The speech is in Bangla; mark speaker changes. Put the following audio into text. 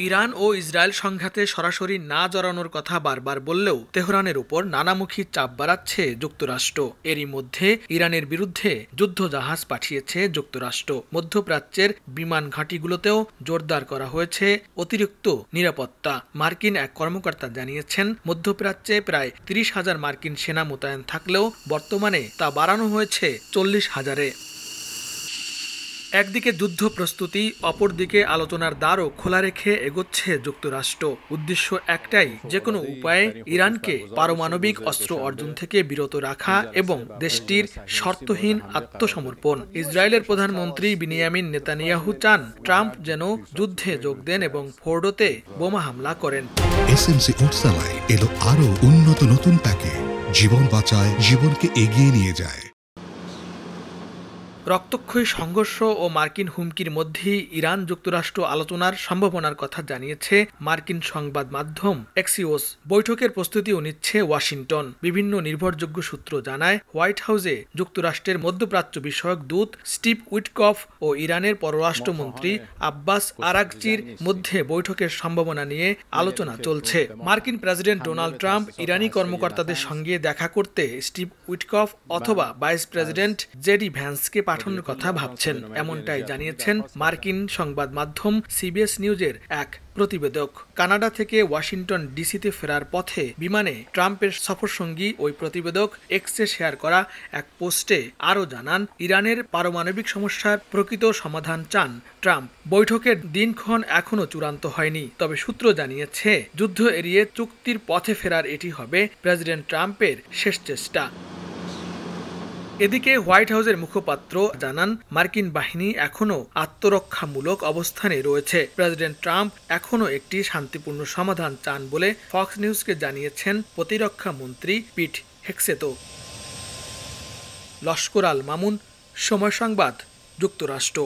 Speaker 1: ইরান ও ইসরায়েল সংঘাতে সরাসরি না জড়ানোর কথা বারবার বললেও তেহরানের উপর নানামুখী চাপ বাড়াচ্ছে যুক্তরাষ্ট্র। এরই মধ্যে ইরানের বিরুদ্ধে যুদ্ধজাহাজ পাঠিয়েছে যুক্তরাষ্ট্র। মধ্যপ্রাচ্যের বিমান ঘাঁটিগুলোতেও জোরদার করা হয়েছে অতিরিক্ত নিরাপত্তা। মার্কিন এক কর্মকর্তা জানিয়েছেন, মধ্যপ্রাচ্যে প্রায় ৩০,০০০ মার্কিন সেনা মোতায়েন থাকলেও বর্তমানে তা বাড়ানো হয়েছে ৪০,০০০-এ। একদিকে যুদ্ধ প্রস্তুতি, অপরদিকে আলোচনার দ্বারও খোলা রেখে এগোচ্ছে যুক্তরাষ্ট্র। উদ্দেশ্য একটাই, যে কোনো উপায়ে ইরানকে পারমাণবিক অস্ত্র অর্জন থেকে বিরত রাখা এবং দেশটির শর্তহীন আত্মসমর্পণ। ইসরায়েলের প্রধানমন্ত্রী বিনিয়ামিন নেতানিয়াহু চান ট্রাম্প যেন যুদ্ধে যোগ দেন এবং ফোর্ডোতে বোমা হামলা করেন।
Speaker 2: এসএমসি ওটসালাই এলো আরো উন্নত নতুন প্যাকে, জীবন বাঁচায়, জীবনকে এগিয়ে নিয়ে যায়।
Speaker 1: রক্তক্ষয়ী সংঘর্ষ ও মার্কিন হুমকির মধ্যেই ইরান যুক্তরাষ্ট্র আলোচনার সম্ভাবনার কথা জানিয়েছে মার্কিন সংবাদ মাধ্যম এক্সিওস। বৈঠকের প্রস্তুতিও নিচ্ছে ওয়াশিংটন। বিভিন্ন নির্ভরযোগ্য সূত্র জানায়, হোয়াইট হাউসে যুক্তরাষ্ট্রের মধ্যপ্রাচ্য বিষয়ক দূত স্টিভ উইটকফ ও ইরানের পররাষ্ট্রমন্ত্রী আব্বাস আরাগচির মধ্যে বৈঠকের সম্ভাবনা নিয়ে আলোচনা চলছে। মার্কিন প্রেসিডেন্ট ডোনাল্ড ট্রাম্প ইরানি কর্মকর্তাদের সঙ্গে দেখা করতে স্টিভ উইটকফ অথবা ভাইস প্রেসিডেন্ট জেডি ভ্যান্সকে পাঠানোর কথা ভাবছেন, এমনটাই জানিয়েছেন মার্কিন সংবাদ মাধ্যম সিবিএস নিউজের এক প্রতিবেদক। কানাডা থেকে ওয়াশিংটন ডিসিতে ফেরার পথে বিমানে ট্রাম্পের সফরসঙ্গী ওই প্রতিবেদক এক্সে শেয়ার করা এক পোস্টে আরও জানান, ইরানের পারমাণবিক সমস্যার প্রকৃত সমাধান চান ট্রাম্প। বৈঠকের দিনক্ষণ এখনও চূড়ান্ত হয়নি, তবে সূত্র জানিয়েছে যুদ্ধ এড়িয়ে চুক্তির পথে ফেরার এটি হবে প্রেসিডেন্ট ট্রাম্পের শেষ চেষ্টা। এদিকে হোয়াইট হাউসের মুখপাত্র জানান, মার্কিন বাহিনী এখনও আত্মরক্ষামূলক অবস্থানে রয়েছে। প্রেসিডেন্ট ট্রাম্প এখনও একটি শান্তিপূর্ণ সমাধান চান বলে ফক্স নিউজকে জানিয়েছেন প্রতিরক্ষা মন্ত্রী পিট হেগসেত। লস্কর আল মামুন, সময় সংবাদ, যুক্তরাষ্ট্র।